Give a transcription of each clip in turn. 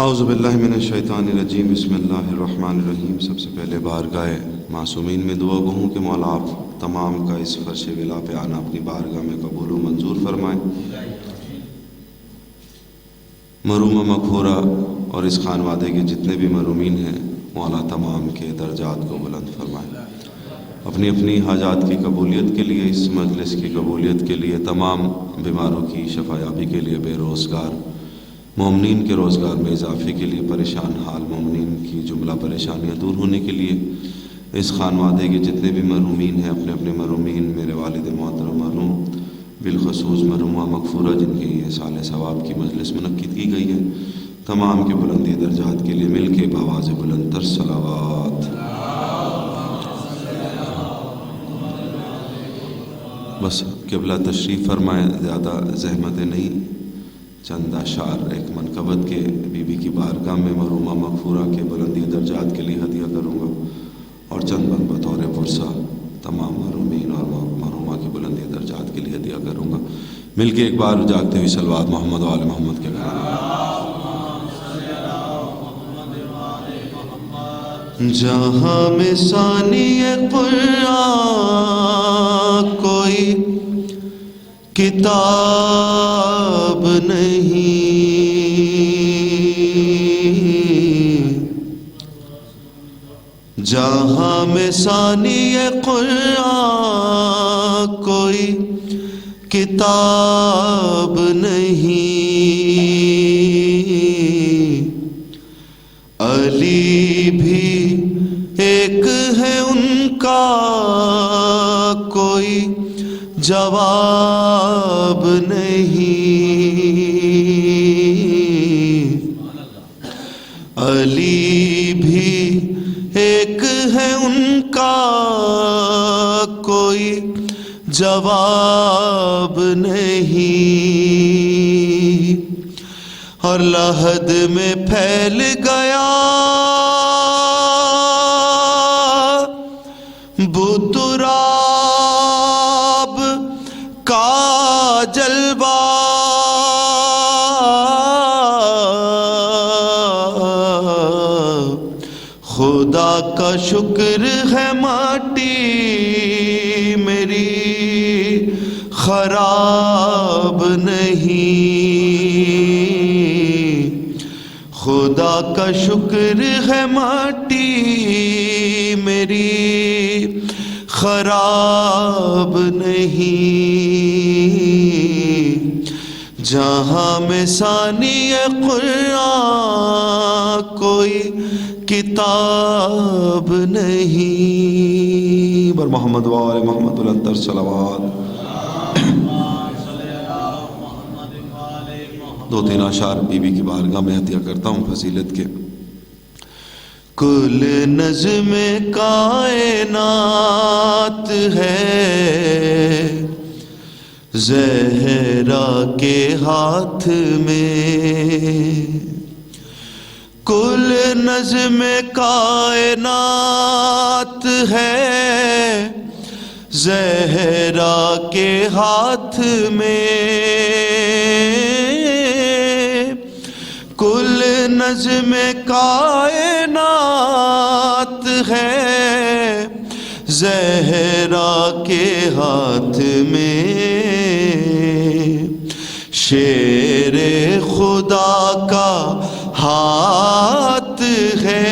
اعوذ باللہ من الشیطان الرجیم بسم اللہ الرحمن الرحیم۔ سب سے پہلے بارگاہ معصومین میں دعا گو ہوں کہ مولا آپ تمام کا اس فرش ولا پہ آنا اپنی بارگاہ میں قبول و منظور فرمائیں۔ مرومہ مغفورہ اور اس خانوادے کے جتنے بھی مرومین ہیں مولا تمام کے درجات کو بلند فرمائیں۔ اپنی اپنی حاجات کی قبولیت کے لیے، اس مجلس کی قبولیت کے لیے، تمام بیماروں کی شفا یابی کے لیے، بے روزگار مومنین کے روزگار میں اضافے کے لیے، پریشان حال مومنین کی جملہ پریشانیاں دور ہونے کے لیے، اس خانوادے کے جتنے بھی مرحومین ہیں اپنے اپنے مرحومین، میرے والد محترم مرحوم بالخصوص مرحومہ مغفورہ جن کی یہ سال ثواب کی مجلس منعقد کی گئی ہے، تمام کے بلندی درجات کے لیے مل کے بآواز بلند تر صلوات۔ بس قبلہ تشریف فرمائیں، زیادہ زحمتیں نہیں، چند اشعار ایک منقبت کے بی بی کی بارگاہ میں مرحومہ مغفورہ کے بلندی درجات کے لیے ہدیہ کروں گا، اور چند بند بطور پرسہ تمام مرحومین اور مرحومہ کی بلندی درجات کے لیے ہدیہ کروں گا۔ مل کے ایک بار جاگتے ہوئی صلوات محمد و آل محمد کے گھر۔ جہاں میں ثانی قرآن کوئی کتاب نہیں، جہاں میں ثانی قرآن کوئی کتاب نہیں، علی بھی ایک ہے ان کا کوئی جواب نہیں، علی بھی ایک ہے ان کا کوئی جواب نہیں، اور لحد میں پھیل گیا بتراب کا جلوہ، خدا کا شکر ہے ماٹی میری خراب نہیں، خدا کا شکر ہے ماٹی میری خراب نہیں، جہاں میں ثانی قرآن کوئی کتاب نہیں۔ بر محمد و آل محمد الانتر صلوات۔ دو تین اشعار بی بی کی بارگاہ میں ہدیہ کرتا ہوں فضیلت کے۔ کل نظم کائنات ہے زہرا کے ہاتھ میں، کل نظم کائنات ہے زہرا کے ہاتھ میں، کل نظم کائنات ہے زہرا کے ہاتھ میں، شیر خدا کا ہاتھ ہے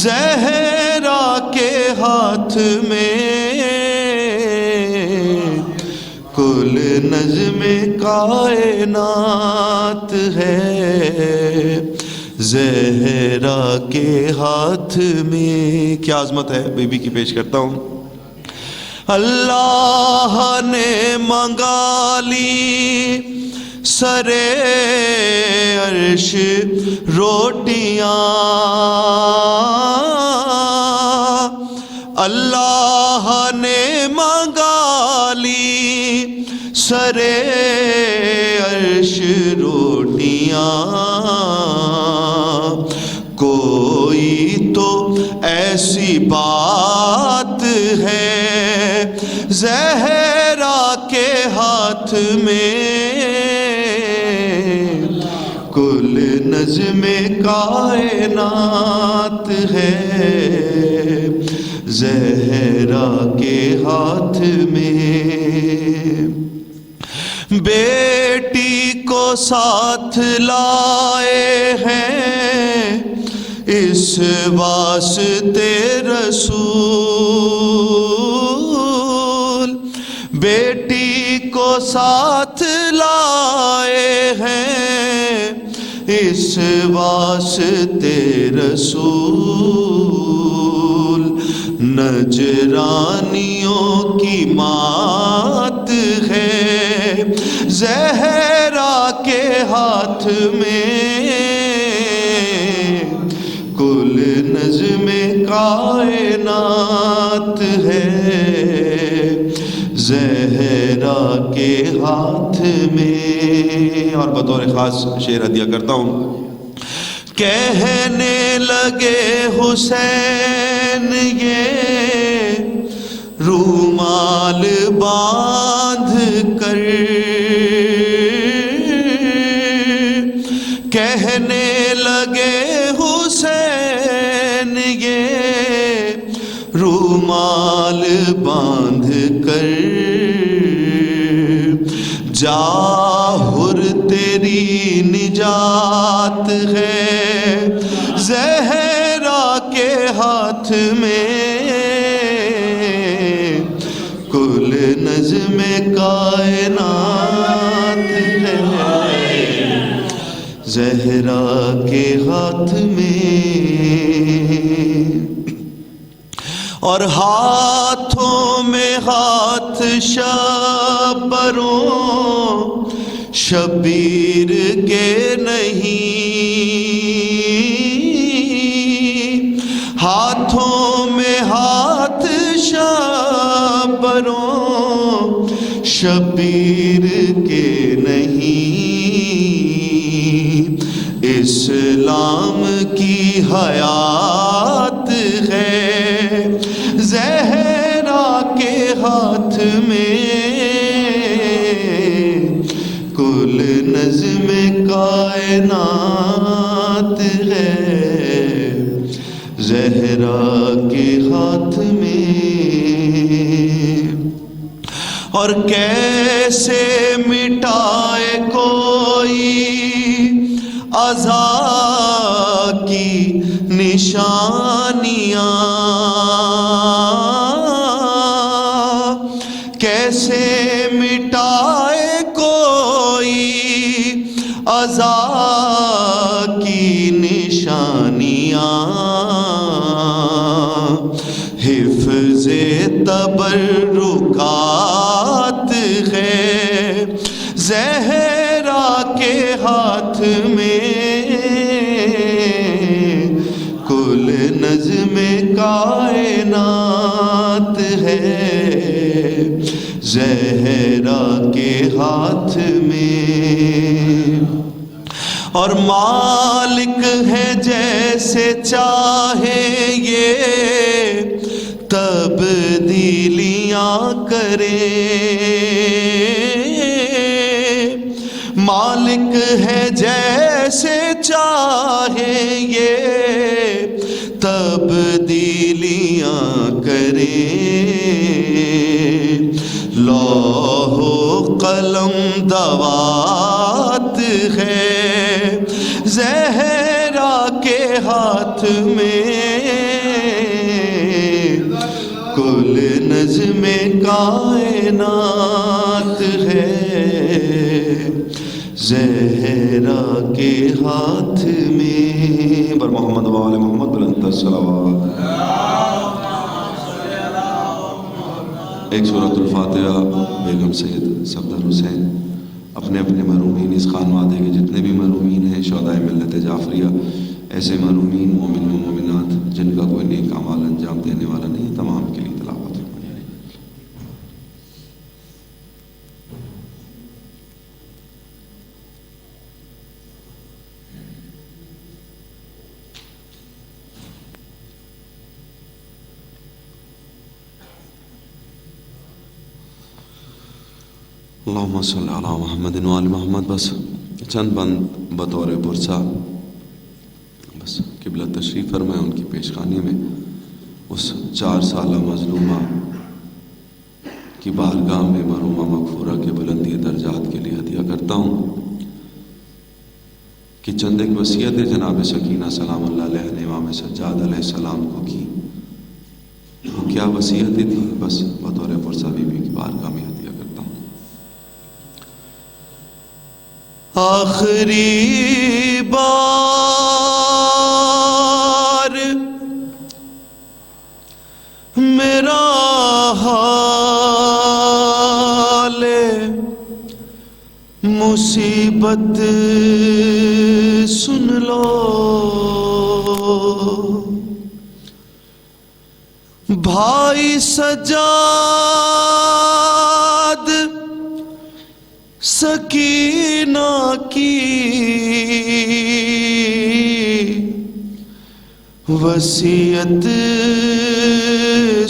زہرا کے ہاتھ میں، کل نظم کائنات ہے زہرا کے ہاتھ میں۔ کیا عظمت ہے، بی بی کی پیش کرتا ہوں۔ اللہ نے منگا لی سرے عرش روٹیاں، اللہ نے منگا لی سرے عرش روٹیاں، کوئی تو ایسی بات ہے زہرا کے ہاتھ میں، کل نظم کائنات ہے زہرا کے ہاتھ میں، بیٹی کو ساتھ لائے ہیں اس واسطے رسول، بیٹی کو ساتھ لائے ہیں اس واسطے رسول، نجرانیوں کی مات ہے زہرا کے ہاتھ میں، کل نظم کائنات ہے زہرا کے ہاتھ میں۔ اور بطور خاص شعر ہدیہ کرتا ہوں۔ کہنے لگے حسین یہ رومال باندھ کر، کہنے لگے حسین یہ رومال باندھ کر، جا حر تیری نجات ہے زہرا کے ہاتھ میں، کل نظم کائنات ہے زہرا کے ہاتھ میں، اور ہاتھوں میں ہاتھ شبروں شبیر کے نہیں، ہاتھوں میں ہاتھ شبروں شبیر کے نہیں، اسلام کی حیات ہے زہرا کے ہاتھ میں، کل نظم کائنات ہے زہرا کے ہاتھ میں، اور کیسے مٹائے کوئی عزا کی نشانیاں، کیسے مٹائے کوئی عزا کی نشانیاں، حفظ تبرکات ہے زہرا کے ہاتھ میں، کل نظم کائنات ہے زہرا کے ہاتھ میں، اور مالک ہے جیسے چاہے یہ تبدیلیاں کرے، مالک ہے جیسے چاہے یہ تبدیلیاں کرے، لوح و قلم دوات ہے زہرا کے ہاتھ میں، کل نظم کائنات ہے زہرا کے ہاتھ میں۔ بر محمد و آل محمد بلند الصلوات۔ ایک سورۃ الفاتحہ بیگم سید صفدر حسین اپنے اپنے مرحومین، اس خانوادے کے جتنے بھی مرحومین ہیں، شہدائے ملت جعفریہ، ایسے مرحومین مومن و مومنات جن کا کوئی نیک اعمال انجام دینے والا نہیں، تمام کے لیے تلاوت۔ اللہم صلی علی محمد و آل محمد۔ بس چند بند بطور پرسہ بس قبلہ تشریف فرمائے ان کی پیشخانی میں اس 4 سالہ مظلومہ کی بارگاہ میں مرحومہ مغفورہ کے بلندی درجات کے لیے ہدیہ کرتا ہوں کہ چند ایک وصیت جناب سکینہ سلام اللہ علیہ نے امام سجاد علیہ السلام کو کی. وہ کیا وصیتیں تھی بس بطور پرسہ بیوی کی بارگاہ میں ہدیہ کرتا ہوں. آخری بار میرا حال مصیبت سن لو، بھائی سجاد سکینہ کی وصیت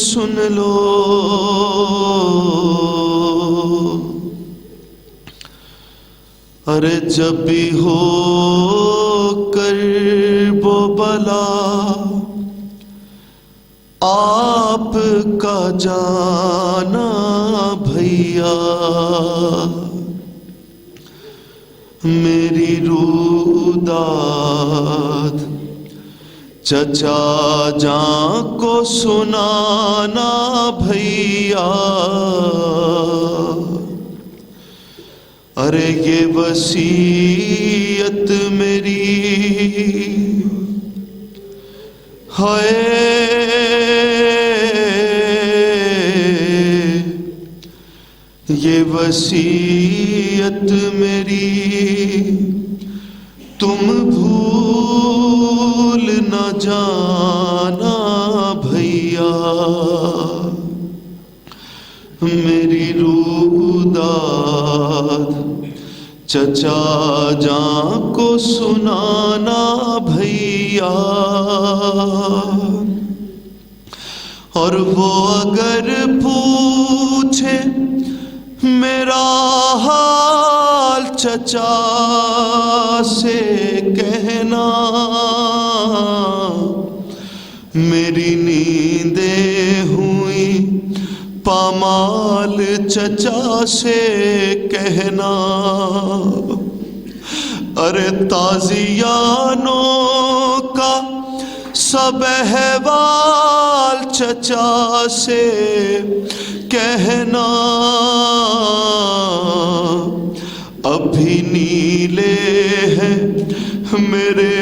سن لو. ارے جب بھی ہو کرب و بلا آپ کا جانا بھیا، میری روداد چچا جان کو سنانا بھیا. ارے یہ وصیت میری ہے، یہ وصیت میری تم بھول نہ جانا بھیا. میری روداد چچا جان کو سنانا بھیا. اور وہ اگر پوچھے میرا حال چچا سے کہنا، میری نیندیں ہوئی پامال چچا سے کہنا. ارے تازیانوں کا سب احوال چچا سے کہنا، ابھی نیلے ہیں میرے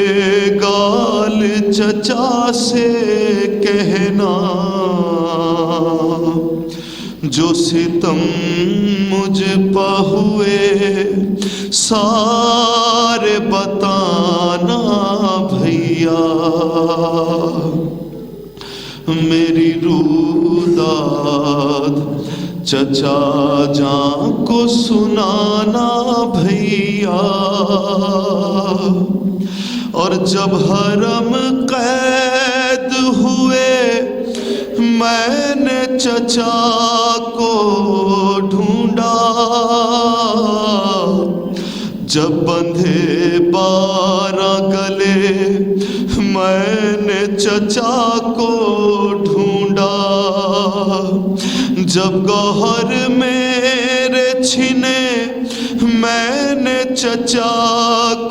گال چچا سے کہنا. جو ستم مجھ پہ ہوئے سارے بتانا بھیا. میری روداد چچا جان کو سنانا بھیا. اور جب حرم قید ہوئے میں نے چچا کو ڈھونڈا، جب بندھے 12 گلے میں نے چچا کو ڈھونڈا. جب گوہر میرے چھنے میں نے چچا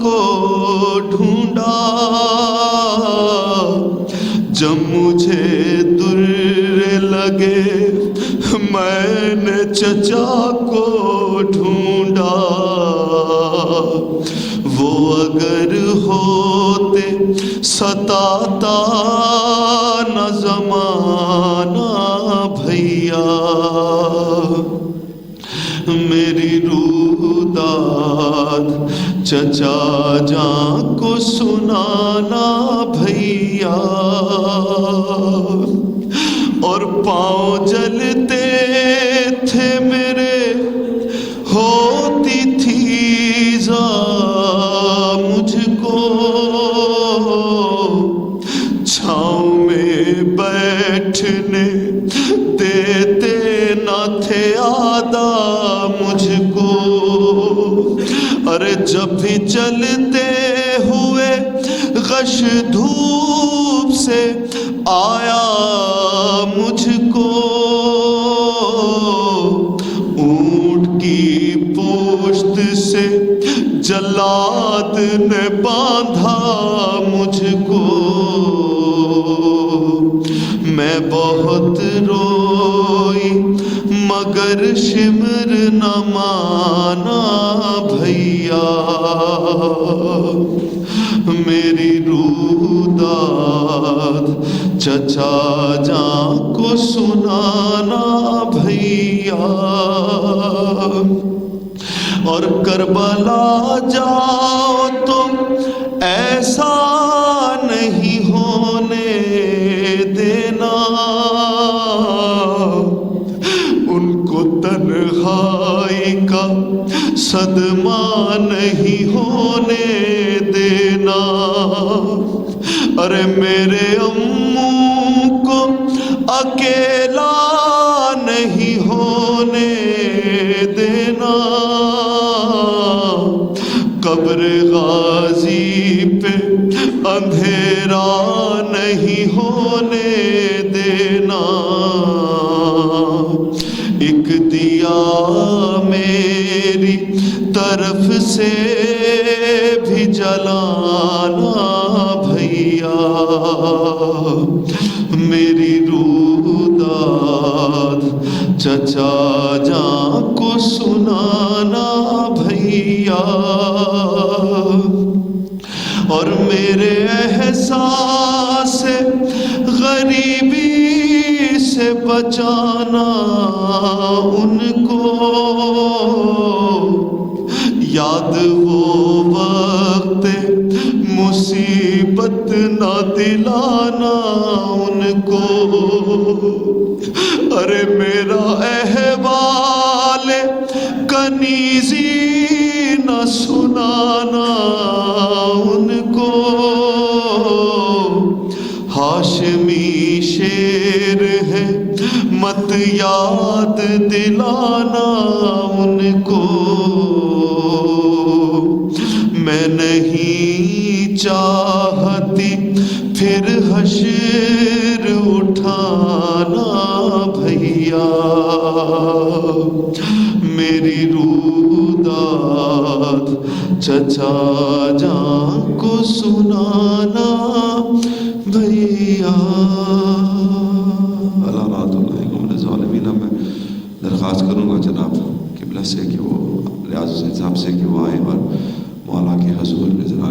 کو ڈھونڈا، جب مجھے در لگے میں نے چچا کو ڈھونڈا. وہ اگر ہوتے ستاتا نہ زمانہ بھیا. میری روداد چچا جان کو سنانا بھیا. اور پاؤں جلتے تھے میرے، ہوتی تھی ایذا مجھ کو، چھاؤں میں بیٹھنے دیتے نہ تھے آدھا مجھ کو. ارے جب بھی چلتے ہوئے غش دھوپ سے آیا مجھ کو، اونٹ کی پشت سے جلاد نے باندھا مجھ کو، میں بہت روئی مگر شمر نہ مانا بھیا، میری روح داد چچا جان کو سنانا بھیا، اور کربلا جاؤ تو ایسا نہیں ہونے دینا، ان کو تنہائی کا صدمہ نہیں ہونے دینا، ارے میرے اموں کو اکیلا نہیں ہونے دینا، قبر غازی پہ اندھیرا نہیں ہونے دینا، ایک دیا میری طرف سے بھی جلانا بھیا، میری روح داد چچا جان کو سنانا بھیا، اور میرے احساس غریبی سے بچانا ان کو، یاد وہ وقت مصیبت نہ دلانا ان کو، ارے میرا احوال کنیزی نہ سنانا ان کو، ہاشمی شیر ہے مت یاد دلانا ان کو، میں نہیں چاہتی پھر حشر اٹھانا بھیا، میری روح داد چچا جان کو سنانا بھیا۔ اللہ رات علیکم الظالمین۔ میں درخواست کروں گا جناب قبلہ سے کہ وہ ریاض الصحاب سے کہ وہ آئے اور مولا کے حضور میں ذرا